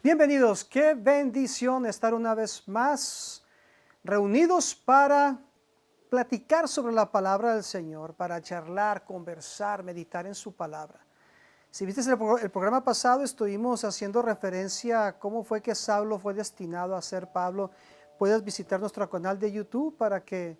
Bienvenidos, qué bendición estar una vez más reunidos para platicar sobre la palabra del Señor, para charlar, conversar, meditar en su palabra. Si viste el programa pasado, estuvimos haciendo referencia a cómo fue que Saulo fue destinado a ser Pablo. Puedes visitar nuestro canal de YouTube para que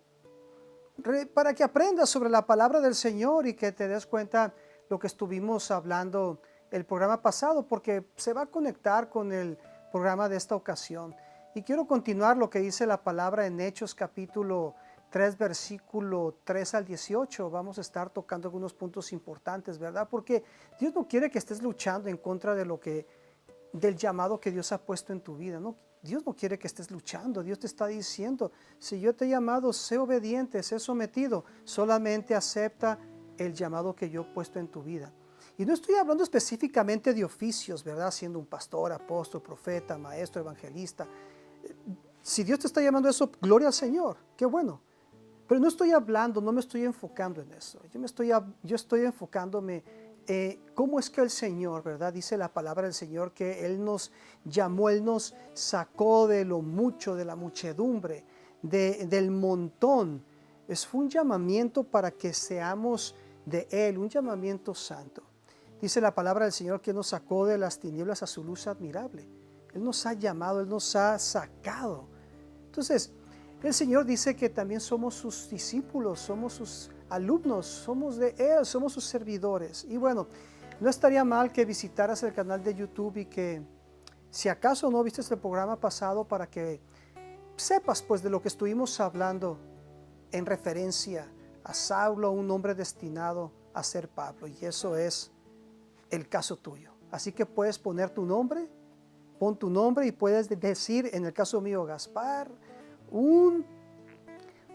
aprendas sobre la palabra del Señor y que te des cuenta lo que estuvimos hablando el programa pasado, porque se va a conectar con el programa de esta ocasión. Y quiero continuar lo que dice la palabra en Hechos capítulo 3, versículo 3 al 18. Vamos a estar tocando algunos puntos importantes, ¿verdad? Porque Dios no quiere que estés luchando en contra del llamado que Dios ha puesto en tu vida, ¿no? Dios no quiere que estés luchando. Dios te está diciendo, si yo te he llamado, sé obediente, sé sometido, solamente acepta el llamado que yo he puesto en tu vida. Y no estoy hablando específicamente de oficios, ¿verdad? Siendo un pastor, apóstol, profeta, maestro, evangelista. Si Dios te está llamando a eso, gloria al Señor, qué bueno. Pero no estoy hablando, no me estoy enfocando en eso. Yo estoy enfocándome cómo es que el Señor, ¿verdad? Dice la palabra del Señor que Él nos llamó, Él nos sacó de lo mucho, de la muchedumbre, del montón. Fue un llamamiento para que seamos de Él, un llamamiento santo. Dice la palabra del Señor que nos sacó de las tinieblas a su luz admirable. Él nos ha llamado, Él nos ha sacado. Entonces, el Señor dice que también somos sus discípulos, somos sus alumnos, somos de Él, somos sus servidores. Y bueno, no estaría mal que visitaras el canal de YouTube y que, si acaso no viste el programa pasado, para que sepas pues de lo que estuvimos hablando en referencia a Saulo, un hombre destinado a ser Pablo. Y eso es el caso tuyo. Así que puedes poner tu nombre, pon tu nombre y puedes decir, en el caso mío, Gaspar, un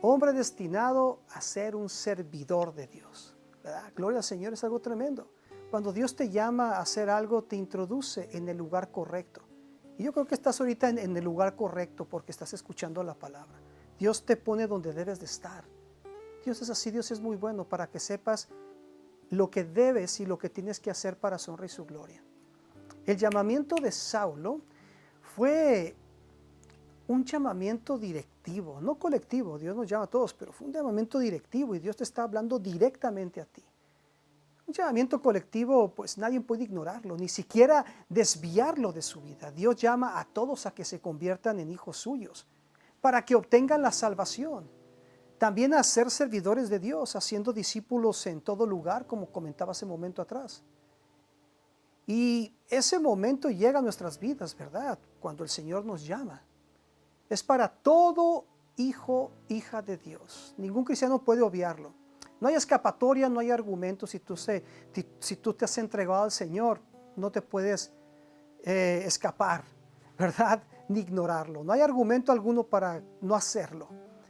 hombre destinado a ser un servidor de Dios, ¿verdad? Gloria al Señor, es algo tremendo. Cuando Dios te llama a hacer algo, te introduce en el lugar correcto. Y yo creo que estás ahorita en el lugar correcto porque estás escuchando la palabra. Dios te pone donde debes de estar. Dios es así, Dios es muy bueno para que sepas lo que debes y lo que tienes que hacer para su honra y su gloria. El llamamiento de Saulo fue un llamamiento directivo, no colectivo. Dios nos llama a todos, pero fue un llamamiento directivo y Dios te está hablando directamente a ti. Un llamamiento colectivo, pues nadie puede ignorarlo, ni siquiera desviarlo de su vida. Dios llama a todos a que se conviertan en hijos suyos, para que obtengan la salvación. También a ser servidores de Dios, haciendo discípulos en todo lugar, como comentaba hace un momento atrás. Y ese momento llega a nuestras vidas, ¿verdad? Cuando el Señor nos llama. Es para todo hijo, hija de Dios. Ningún cristiano puede obviarlo. No hay escapatoria, no hay argumento. Si tú te has entregado al Señor, no te puedes escapar, ¿verdad? Ni ignorarlo. No hay argumento alguno para no hacerlo,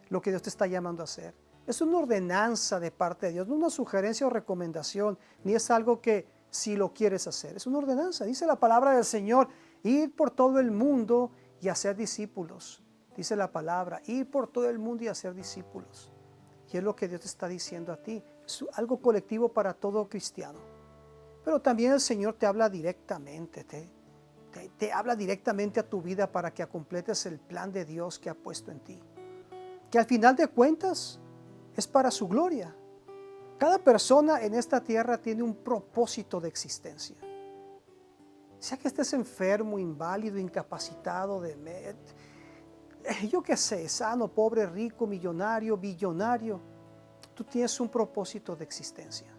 lo que Dios te está llamando a hacer. Es una ordenanza de parte de Dios, no una sugerencia o recomendación, ni es algo que si lo quieres hacer. Es una ordenanza. Dice la palabra del Señor, ir por todo el mundo y hacer discípulos. Dice la palabra, ir por todo el mundo y hacer discípulos. Y es lo que Dios te está diciendo a ti. Es algo colectivo para todo cristiano. Pero también el Señor te habla directamente, te habla directamente a tu vida para que completes el plan de Dios que ha puesto en ti. Que al final de cuentas es para su gloria. Cada persona en esta tierra tiene un propósito de existencia. Sea que estés enfermo, inválido, incapacitado, yo qué sé, sano, pobre, rico, millonario, billonario, tú tienes un propósito de existencia.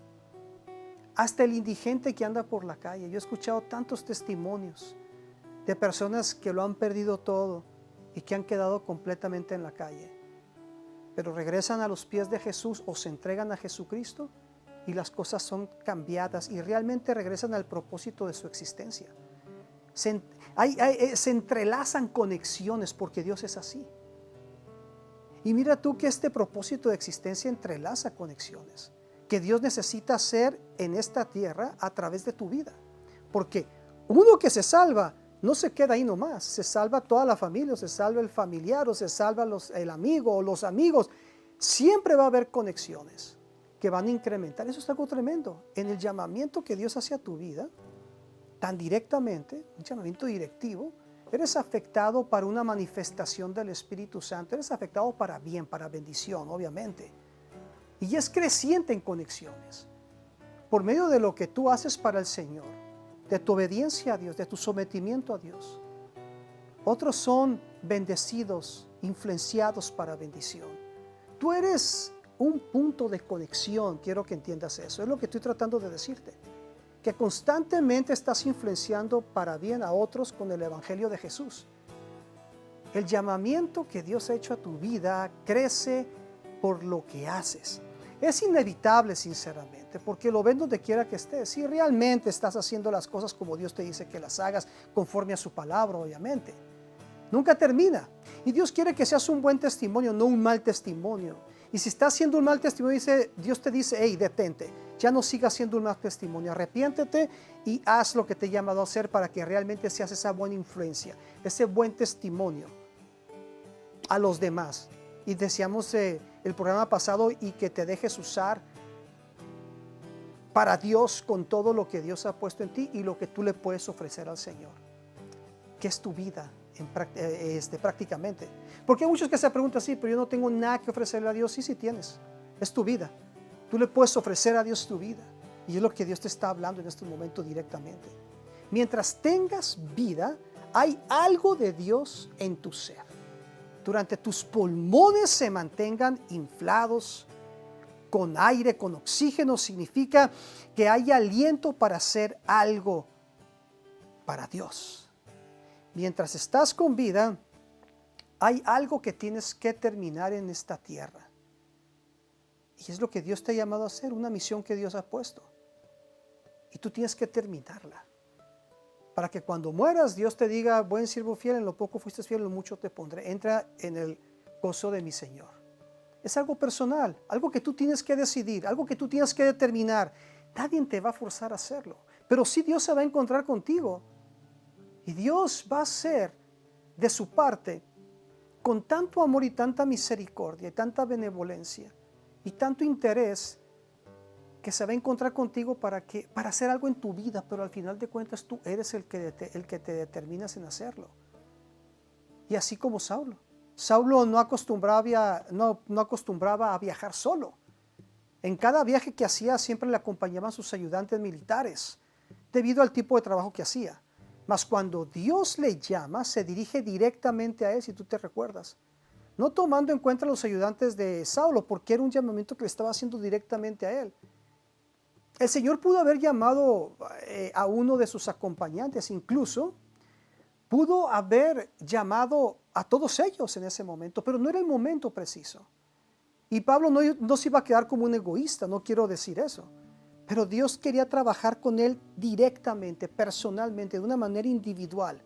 Hasta el indigente que anda por la calle. Yo he escuchado tantos testimonios de personas que lo han perdido todo y que han quedado completamente en la calle. Pero regresan a los pies de Jesús o se entregan a Jesucristo y las cosas son cambiadas y realmente regresan al propósito de su existencia. Se entrelazan conexiones porque Dios es así. Y mira tú que este propósito de existencia entrelaza conexiones que Dios necesita hacer en esta tierra a través de tu vida. Porque uno que se salva no se queda ahí nomás, se salva toda la familia, o se salva el familiar, o se salva el amigo o los amigos. Siempre va a haber conexiones que van a incrementar. Eso es algo tremendo. En el llamamiento que Dios hace a tu vida, tan directamente, un llamamiento directivo, eres afectado para una manifestación del Espíritu Santo, eres afectado para bien, para bendición, obviamente. Y es creciente en conexiones. Por medio de lo que tú haces para el Señor, de tu obediencia a Dios, de tu sometimiento a Dios. Otros son bendecidos, influenciados para bendición. Tú eres un punto de conexión, quiero que entiendas eso. Es lo que estoy tratando de decirte. Que constantemente estás influenciando para bien a otros con el Evangelio de Jesús. El llamamiento que Dios ha hecho a tu vida crece por lo que haces. Es inevitable, sinceramente, porque lo ven donde quiera que estés. Si realmente estás haciendo las cosas como Dios te dice que las hagas, conforme a su palabra, obviamente. Nunca termina. Y Dios quiere que seas un buen testimonio, no un mal testimonio. Y si estás haciendo un mal testimonio, Dios te dice, hey, detente. Ya no sigas siendo un mal testimonio. Arrepiéntete y haz lo que te he llamado a hacer para que realmente seas esa buena influencia, ese buen testimonio a los demás. Y decíamos el programa pasado, y que te dejes usar para Dios con todo lo que Dios ha puesto en ti y lo que tú le puedes ofrecer al Señor. ¿Qué es tu vida prácticamente? Porque hay muchos que se preguntan, sí, pero yo no tengo nada que ofrecerle a Dios. Sí, sí tienes. Es tu vida. Tú le puedes ofrecer a Dios tu vida. Y es lo que Dios te está hablando en este momento directamente. Mientras tengas vida, hay algo de Dios en tu ser. Durante tus pulmones se mantengan inflados con aire, con oxígeno, significa que hay aliento para hacer algo para Dios. Mientras estás con vida, hay algo que tienes que terminar en esta tierra. Y es lo que Dios te ha llamado a hacer, una misión que Dios ha puesto. Y tú tienes que terminarla. Para que cuando mueras, Dios te diga, buen siervo fiel, en lo poco fuiste fiel, en lo mucho te pondré. Entra en el gozo de mi Señor. Es algo personal, algo que tú tienes que decidir, algo que tú tienes que determinar. Nadie te va a forzar a hacerlo. Pero sí Dios se va a encontrar contigo. Y Dios va a hacer de su parte con tanto amor y tanta misericordia y tanta benevolencia y tanto interés, que se va a encontrar contigo para hacer algo en tu vida, pero al final de cuentas tú eres el que te determinas en hacerlo. Y así como Saulo. Saulo no acostumbraba a viajar solo. En cada viaje que hacía siempre le acompañaban sus ayudantes militares, debido al tipo de trabajo que hacía. Mas cuando Dios le llama, se dirige directamente a él, si tú te recuerdas. No tomando en cuenta los ayudantes de Saulo, porque era un llamamiento que le estaba haciendo directamente a él. El Señor pudo haber llamado a uno de sus acompañantes, incluso pudo haber llamado a todos ellos en ese momento, pero no era el momento preciso. Y Pablo no se iba a quedar como un egoísta, no quiero decir eso. Pero Dios quería trabajar con él directamente, personalmente, de una manera individual,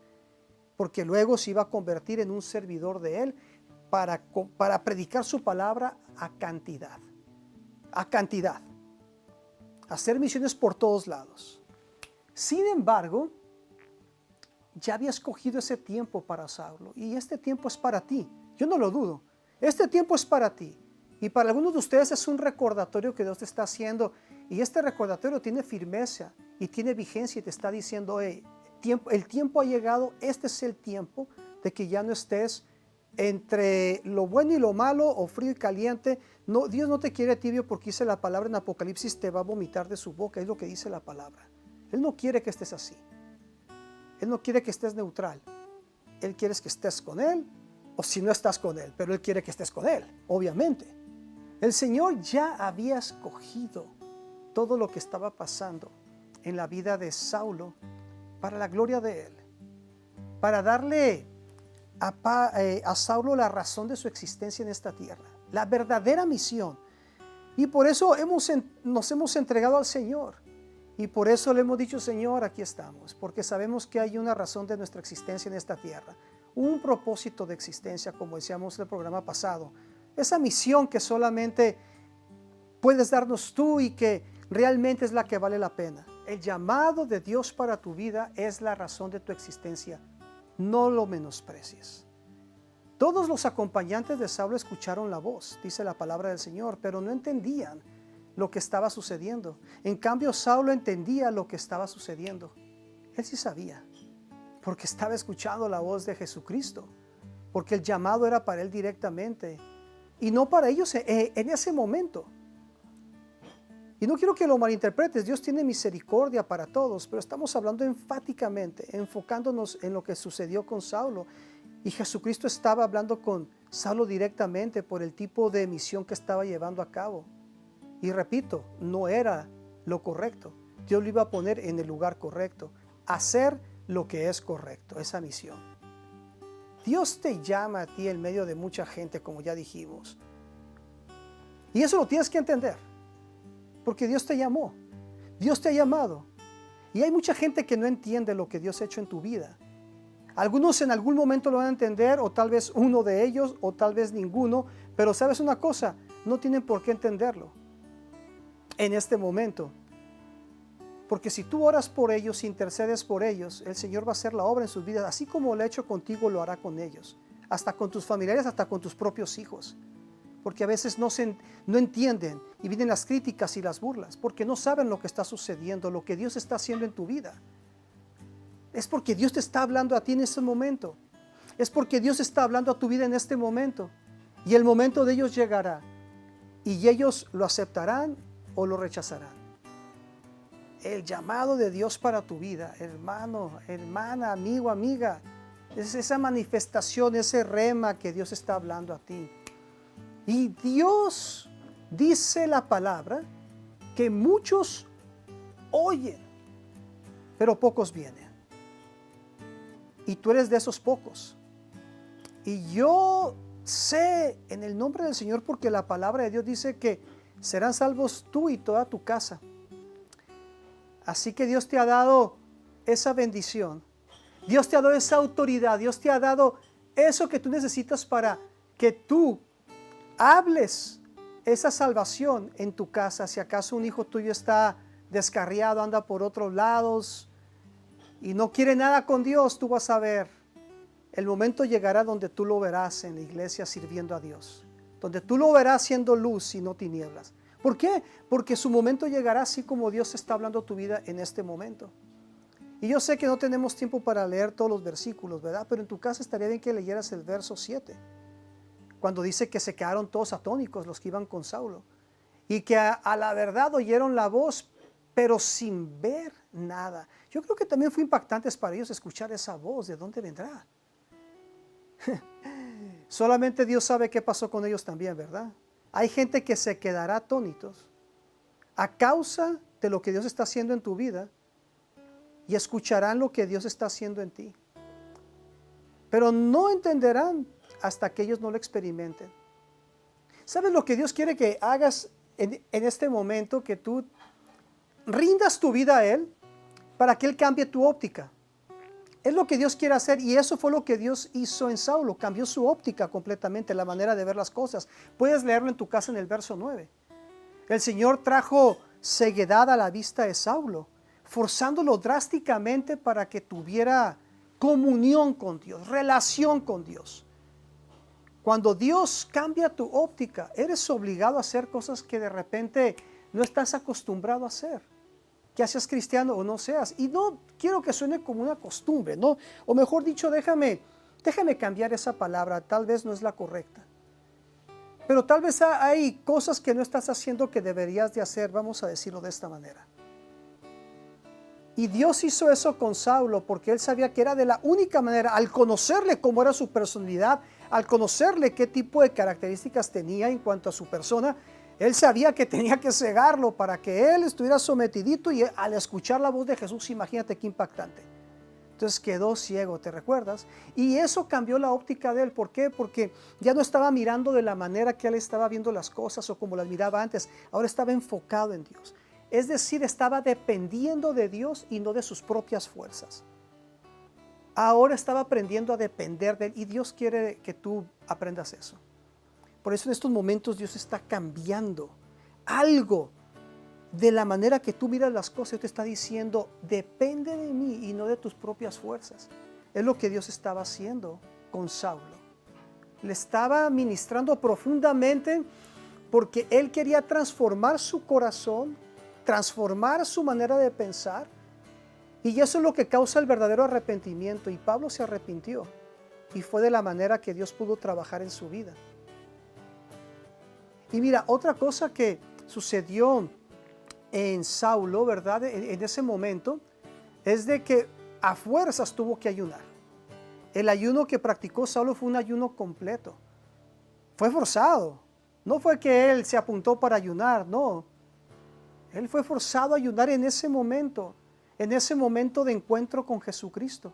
porque luego se iba a convertir en un servidor de él para predicar su palabra a cantidad. Hacer misiones por todos lados. Sin embargo, ya había escogido ese tiempo para Saulo, y este tiempo es para ti. Yo no lo dudo. Este tiempo es para ti. Y para algunos de ustedes es un recordatorio que Dios te está haciendo, y este recordatorio tiene firmeza y tiene vigencia y te está diciendo, hey, el tiempo ha llegado, este es el tiempo de que ya no estés entre lo bueno y lo malo, o frío y caliente. No, Dios no te quiere tibio, porque dice la palabra en Apocalipsis, te va a vomitar de su boca, es lo que dice la palabra. Él no quiere que estés así. Él no quiere que estés neutral. Él quiere que estés con Él, o si no estás con Él, pero Él quiere que estés con Él, obviamente. El Señor ya había escogido todo lo que estaba pasando en la vida de Saulo para la gloria de Él, para darle a Saulo la razón de su existencia en esta tierra, la verdadera misión. Y por eso nos hemos entregado al Señor. Y por eso le hemos dicho, Señor, aquí estamos, porque sabemos que hay una razón de nuestra existencia en esta tierra, un propósito de existencia, como decíamos en el programa pasado, esa misión que solamente puedes darnos tú y que realmente es la que vale la pena. El llamado de Dios para tu vida es la razón de tu existencia, no lo menosprecies. Todos los acompañantes de Saulo escucharon la voz, dice la palabra del Señor, pero no entendían lo que estaba sucediendo. En cambio, Saulo entendía lo que estaba sucediendo. Él sí sabía, porque estaba escuchando la voz de Jesucristo, porque el llamado era para él directamente y no para ellos en ese momento. Y no quiero que lo malinterpretes, Dios tiene misericordia para todos, pero estamos hablando enfáticamente, enfocándonos en lo que sucedió con Saulo. Y Jesucristo estaba hablando con Saulo directamente por el tipo de misión que estaba llevando a cabo. Y repito, no era lo correcto. Dios lo iba a poner en el lugar correcto, hacer lo que es correcto, esa misión. Dios te llama a ti en medio de mucha gente, como ya dijimos. Y eso lo tienes que entender. Porque Dios te llamó, Dios te ha llamado. Y hay mucha gente que no entiende lo que Dios ha hecho en tu vida. Algunos en algún momento lo van a entender, o tal vez uno de ellos, o tal vez ninguno. Pero ¿sabes una cosa? No tienen por qué entenderlo en este momento. Porque si tú oras por ellos, intercedes por ellos, el Señor va a hacer la obra en sus vidas. Así como lo ha hecho contigo, lo hará con ellos. Hasta con tus familiares, hasta con tus propios hijos. Porque a veces no entienden y vienen las críticas y las burlas, porque no saben lo que está sucediendo, lo que Dios está haciendo en tu vida. Es porque Dios te está hablando a ti en este momento. Es porque Dios está hablando a tu vida en este momento. Y el momento de ellos llegará. Y ellos lo aceptarán o lo rechazarán. El llamado de Dios para tu vida, hermano, hermana, amigo, amiga, es esa manifestación, ese rema que Dios está hablando a ti. Y Dios dice la palabra que muchos oyen, pero pocos vienen. Y tú eres de esos pocos. Y yo sé en el nombre del Señor, porque la palabra de Dios dice que serán salvos tú y toda tu casa. Así que Dios te ha dado esa bendición. Dios te ha dado esa autoridad. Dios te ha dado eso que tú necesitas para que tú hables esa salvación en tu casa. Si acaso un hijo tuyo está descarriado, anda por otros lados y no quiere nada con Dios, tú vas a ver. El momento llegará donde tú lo verás en la iglesia sirviendo a Dios. Donde tú lo verás siendo luz y no tinieblas. ¿Por qué? Porque su momento llegará así como Dios está hablando a tu vida en este momento. Y yo sé que no tenemos tiempo para leer todos los versículos, ¿verdad? Pero en tu casa estaría bien que leyeras el verso 7. Cuando dice que se quedaron todos atónicos los que iban con Saulo. Y que a la verdad oyeron la voz, pero sin ver nada. Yo creo que también fue impactante para ellos escuchar esa voz. ¿De dónde vendrá? Solamente Dios sabe qué pasó con ellos también, ¿verdad? Hay gente que se quedará atónitos a causa de lo que Dios está haciendo en tu vida y escucharán lo que Dios está haciendo en ti. Pero no entenderán hasta que ellos no lo experimenten. ¿Sabes lo que Dios quiere que hagas en este momento? Que tú rindas tu vida a Él para que Él cambie tu óptica. Es lo que Dios quiere hacer, y eso fue lo que Dios hizo en Saulo. Cambió su óptica completamente, la manera de ver las cosas. Puedes leerlo en tu casa en el verso 9. El Señor trajo ceguedad a la vista de Saulo, forzándolo drásticamente para que tuviera comunión con Dios, relación con Dios. Cuando Dios cambia tu óptica, eres obligado a hacer cosas que de repente no estás acostumbrado a hacer. Ya seas cristiano o no seas. Y no quiero que suene como una costumbre, ¿no? O mejor dicho, déjame cambiar esa palabra. Tal vez no es la correcta. Pero tal vez hay cosas que no estás haciendo que deberías de hacer. Vamos a decirlo de esta manera. Y Dios hizo eso con Saulo porque Él sabía que era de la única manera, al conocerle cómo era su personalidad, al conocerle qué tipo de características tenía en cuanto a su persona, Él sabía que tenía que cegarlo para que él estuviera sometidito, y al escuchar la voz de Jesús, imagínate qué impactante. Entonces quedó ciego, ¿te recuerdas? Y eso cambió la óptica de él. ¿Por qué? Porque ya no estaba mirando de la manera que él estaba viendo las cosas o como las miraba antes. Ahora estaba enfocado en Dios. Es decir, estaba dependiendo de Dios y no de sus propias fuerzas. Ahora estaba aprendiendo a depender de Él, y Dios quiere que tú aprendas eso. Por eso en estos momentos Dios está cambiando algo de la manera que tú miras las cosas. Él te está diciendo, depende de mí y no de tus propias fuerzas. Es lo que Dios estaba haciendo con Saulo. Le estaba ministrando profundamente porque Él quería transformar su corazón, transformar su manera de pensar Y eso es lo que causa el verdadero arrepentimiento. Y Pablo se arrepintió. Y fue de la manera que Dios pudo trabajar en su vida. Y mira, otra cosa que sucedió en Saulo, ¿verdad? En ese momento, es de que a fuerzas tuvo que ayunar. El ayuno que practicó Saulo fue un ayuno completo. Fue forzado. No fue que él se apuntó para ayunar, no. Él fue forzado a ayunar en ese momento de encuentro con Jesucristo.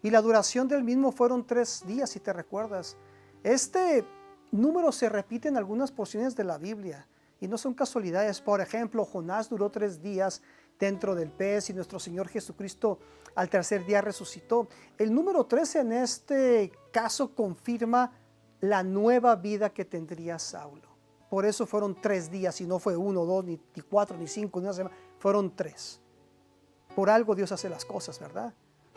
Y la duración del mismo fueron 3 días, si te recuerdas. Este número se repite en algunas porciones de la Biblia y no son casualidades. Por ejemplo, Jonás duró 3 días dentro del pez y nuestro Señor Jesucristo al tercer día resucitó. El número 13 en este caso confirma la nueva vida que tendría Saulo. Por eso fueron 3 días y no fue 1, 2, ni 4, ni 5, ni una semana. Fueron 3. Por algo Dios hace las cosas, ¿verdad?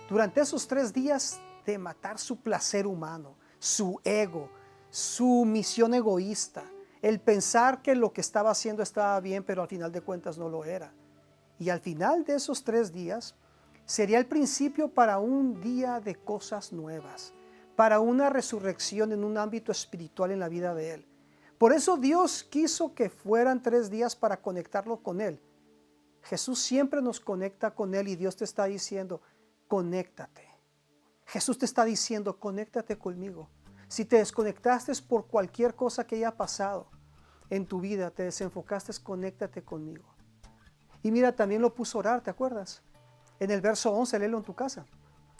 Durante esos 3 días de matar su placer humano, su ego, su misión egoísta, el pensar que lo que estaba haciendo estaba bien, pero al final de cuentas no lo era. Y al final de esos 3 días sería el principio para un día de cosas nuevas, para una resurrección en un ámbito espiritual en la vida de él. Por eso Dios quiso que fueran 3 días para conectarlo con Él. Jesús siempre nos conecta con Él y Dios te está diciendo, conéctate. Jesús te está diciendo, conéctate conmigo. Si te desconectaste por cualquier cosa que haya pasado en tu vida, te desenfocaste, conéctate conmigo. Y mira, también lo puso a orar, ¿te acuerdas? En el verso 11, léelo en tu casa.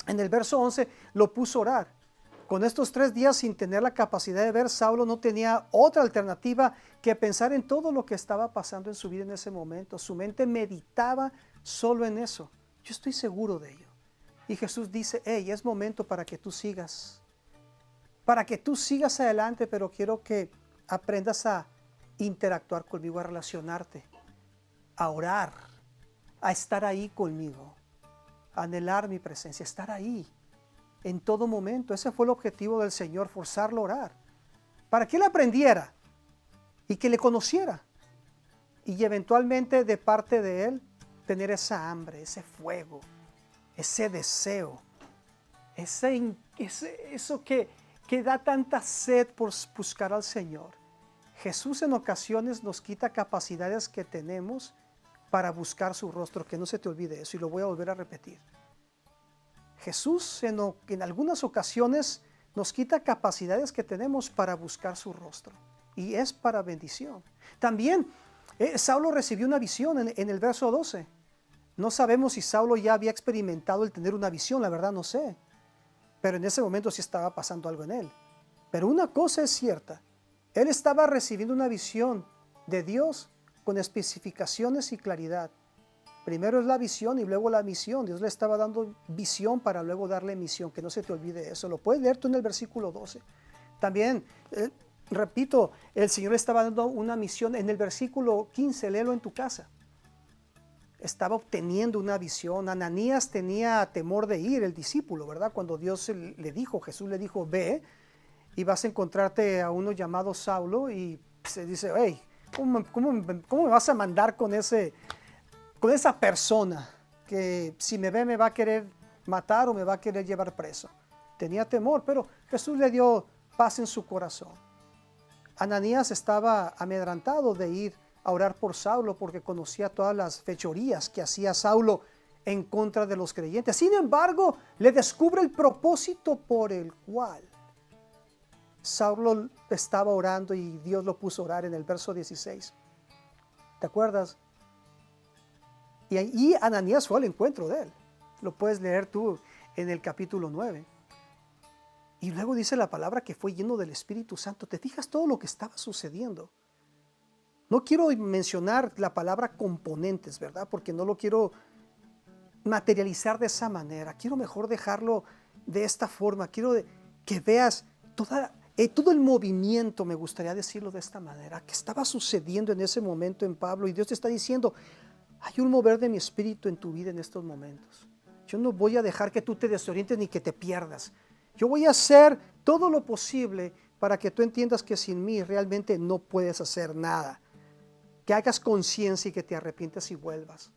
En el verso 11 lo puso a orar. Con estos 3 días sin tener la capacidad de ver, Saulo no tenía otra alternativa que pensar en todo lo que estaba pasando en su vida en ese momento. Su mente meditaba solo en eso. Yo estoy seguro de ello. Y Jesús dice, hey, es momento para que tú sigas. Para que tú sigas adelante, pero quiero que aprendas a interactuar conmigo, a relacionarte, a orar, a estar ahí conmigo, a anhelar mi presencia, estar ahí. En todo momento. Ese fue el objetivo del Señor, forzarlo a orar, para que él aprendiera y que le conociera y eventualmente de parte de él tener esa hambre, ese fuego, ese deseo, eso que da tanta sed por buscar al Señor. Jesús en ocasiones nos quita capacidades que tenemos para buscar su rostro, que no se te olvide eso, y lo voy a volver a repetir. Jesús en algunas ocasiones nos quita capacidades que tenemos para buscar su rostro y es para bendición. También Saulo recibió una visión en el verso 12. No sabemos si Saulo ya había experimentado el tener una visión, la verdad no sé. Pero en ese momento sí estaba pasando algo en él. Pero una cosa es cierta, él estaba recibiendo una visión de Dios con especificaciones y claridad. Primero es la visión y luego la misión. Dios le estaba dando visión para luego darle misión. Que no se te olvide eso. Lo puedes leer tú en el versículo 12. También, repito, el Señor le estaba dando una misión en el versículo 15. Léelo en tu casa. Estaba obteniendo una visión. Ananías tenía temor de ir, el discípulo, ¿verdad? Cuando Dios le dijo, Jesús le dijo, ve y vas a encontrarte a uno llamado Saulo. Y se dice, hey, ¿cómo me vas a mandar con esa persona que si me ve me va a querer matar o me va a querer llevar preso? Tenía temor, pero Jesús le dio paz en su corazón. Ananías estaba amedrantado de ir a orar por Saulo porque conocía todas las fechorías que hacía Saulo en contra de los creyentes. Sin embargo, le descubre el propósito por el cual Saulo estaba orando y Dios lo puso a orar en el verso 16. ¿Te acuerdas? Y Ananías fue al encuentro de él. Lo puedes leer tú en el capítulo 9. Y luego dice la palabra que fue lleno del Espíritu Santo. ¿Te fijas todo lo que estaba sucediendo? No quiero mencionar la palabra componentes, ¿verdad? Porque no lo quiero materializar de esa manera. Quiero mejor dejarlo de esta forma. Quiero que veas todo el movimiento, me gustaría decirlo de esta manera, que estaba sucediendo en ese momento en Pablo. Y Dios te está diciendo, hay un mover de mi espíritu en tu vida en estos momentos. Yo no voy a dejar que tú te desorientes ni que te pierdas. Yo voy a hacer todo lo posible para que tú entiendas que sin mí realmente no puedes hacer nada. Que hagas conciencia y que te arrepientas y vuelvas.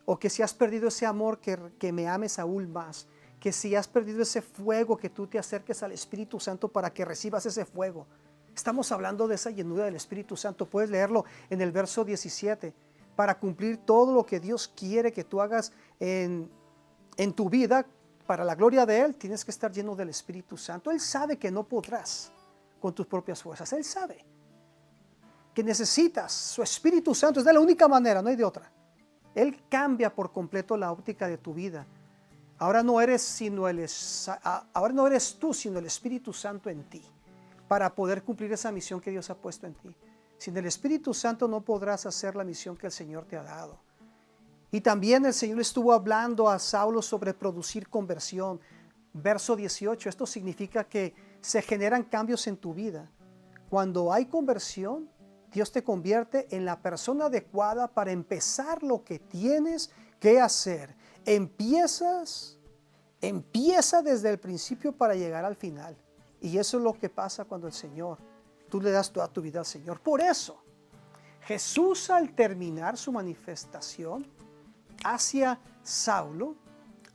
o que si has perdido ese amor, que me ames aún más, que si has perdido ese fuego, que tú te acerques al Espíritu Santo para que recibas ese fuego. Estamos hablando de esa llenura del Espíritu Santo. Puedes leerlo en el verso 17. Para cumplir todo lo que Dios quiere que tú hagas en tu vida, para la gloria de Él, tienes que estar lleno del Espíritu Santo. Él sabe que no podrás con tus propias fuerzas. Él sabe que necesitas su Espíritu Santo. Es de la única manera, no hay de otra. Él cambia por completo la óptica de tu vida. Ahora no eres tú, sino el Espíritu Santo en ti, para poder cumplir esa misión que Dios ha puesto en ti. Sin el Espíritu Santo no podrás hacer la misión que el Señor te ha dado. Y también el Señor estuvo hablando a Saulo sobre producir conversión. Verso 18, esto significa que se generan cambios en tu vida. Cuando hay conversión, Dios te convierte en la persona adecuada para empezar lo que tienes que hacer. Empieza desde el principio para llegar al final. Y eso es lo que pasa cuando tú le das toda tu vida al Señor. Por eso, Jesús, al terminar su manifestación hacia Saulo,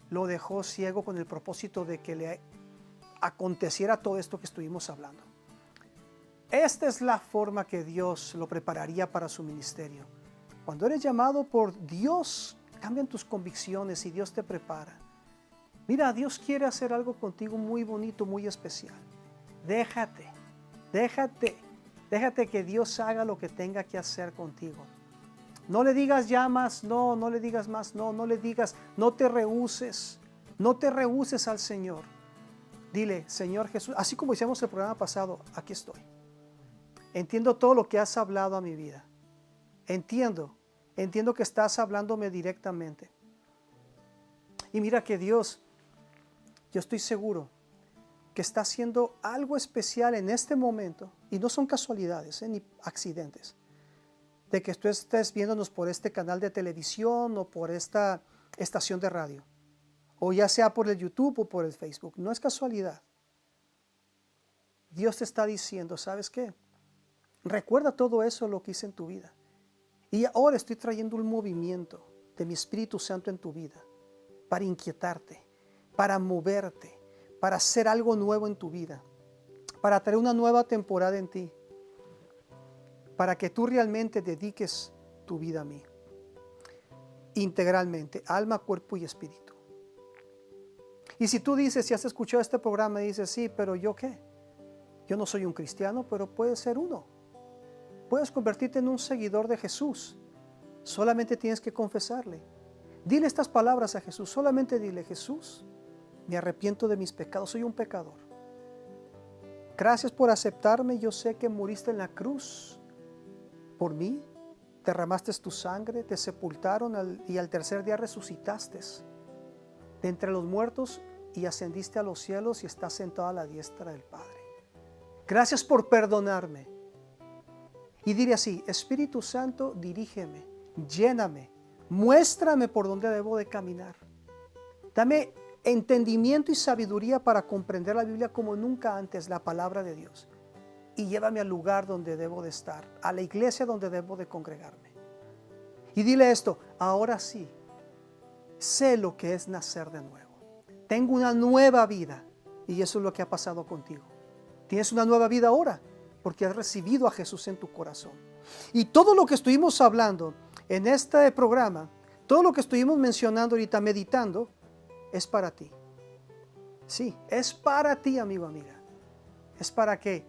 lo dejó ciego con el propósito de que le aconteciera todo esto que estuvimos hablando. Esta es la forma que Dios lo prepararía para su ministerio. Cuando eres llamado por Dios, cambian tus convicciones y Dios te prepara. Mira, Dios quiere hacer algo contigo muy bonito, muy especial. Déjate que Dios haga lo que tenga que hacer contigo. No le digas ya más, no le digas más, no le digas, no te rehúses al Señor. Dile, Señor Jesús, así como hicimos el programa pasado, aquí estoy. Entiendo todo lo que has hablado a mi vida. Entiendo que estás hablándome directamente. Y mira que Dios, yo estoy seguro que está haciendo algo especial en este momento, y no son casualidades, ni accidentes, de que tú estés viéndonos por este canal de televisión o por esta estación de radio, o ya sea por el YouTube o por el Facebook. No es casualidad. Dios te está diciendo, ¿sabes qué? Recuerda todo eso, lo que hice en tu vida. Y ahora estoy trayendo un movimiento de mi Espíritu Santo en tu vida para inquietarte, para moverte, para hacer algo nuevo en tu vida, para traer una nueva temporada en ti, para que tú realmente dediques tu vida a mí, integralmente, alma, cuerpo y espíritu. Y si tú dices, si has escuchado este programa y dices, sí, pero ¿yo qué? Yo no soy un cristiano, pero puedes ser uno. Puedes convertirte en un seguidor de Jesús. Solamente tienes que confesarle. Dile estas palabras a Jesús. Solamente dile, Jesús, me arrepiento de mis pecados. Soy un pecador. Gracias por aceptarme. Yo sé que moriste en la cruz por mí. Derramaste tu sangre, te sepultaron y al tercer día resucitaste de entre los muertos y ascendiste a los cielos y estás sentado a la diestra del Padre. Gracias por perdonarme. Y diré así, Espíritu Santo, dirígeme, lléname, muéstrame por dónde debo de caminar. Dame entendimiento y sabiduría para comprender la Biblia como nunca antes, la palabra de Dios. Y llévame al lugar donde debo de estar, a la iglesia donde debo de congregarme. Y dile esto, ahora sí, sé lo que es nacer de nuevo. Tengo una nueva vida y eso es lo que ha pasado contigo. Tienes una nueva vida ahora, porque has recibido a Jesús en tu corazón. Y todo lo que estuvimos hablando en este programa, todo lo que estuvimos mencionando ahorita, meditando, es para ti. Sí, es para ti, amigo, amiga. Es para que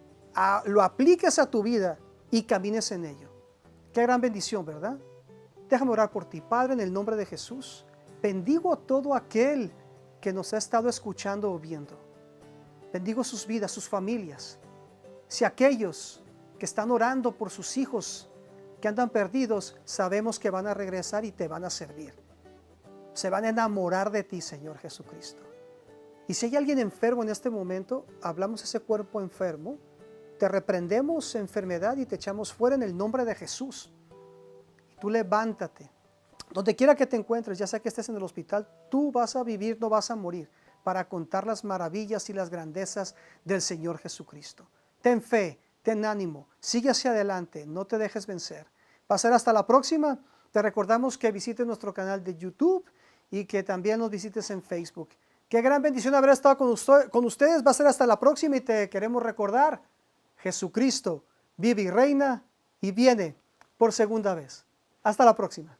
lo apliques a tu vida y camines en ello. Qué gran bendición, ¿verdad? Déjame orar por ti. Padre, en el nombre de Jesús, bendigo a todo aquel que nos ha estado escuchando o viendo. Bendigo sus vidas, sus familias. Si aquellos que están orando por sus hijos que andan perdidos, sabemos que van a regresar y te van a servir. Se van a enamorar de ti, Señor Jesucristo. Y si hay alguien enfermo en este momento, hablamos a ese cuerpo enfermo, te reprendemos enfermedad y te echamos fuera en el nombre de Jesús. Y tú levántate. Donde quiera que te encuentres, ya sea que estés en el hospital, tú vas a vivir, no vas a morir, para contar las maravillas y las grandezas del Señor Jesucristo. Ten fe, ten ánimo, sigue hacia adelante, no te dejes vencer. Va a ser hasta la próxima. Te recordamos que visites nuestro canal de YouTube y que también nos visites en Facebook. Qué gran bendición haber estado con ustedes. Va a ser hasta la próxima y te queremos recordar, Jesucristo vive y reina y viene por segunda vez. Hasta la próxima.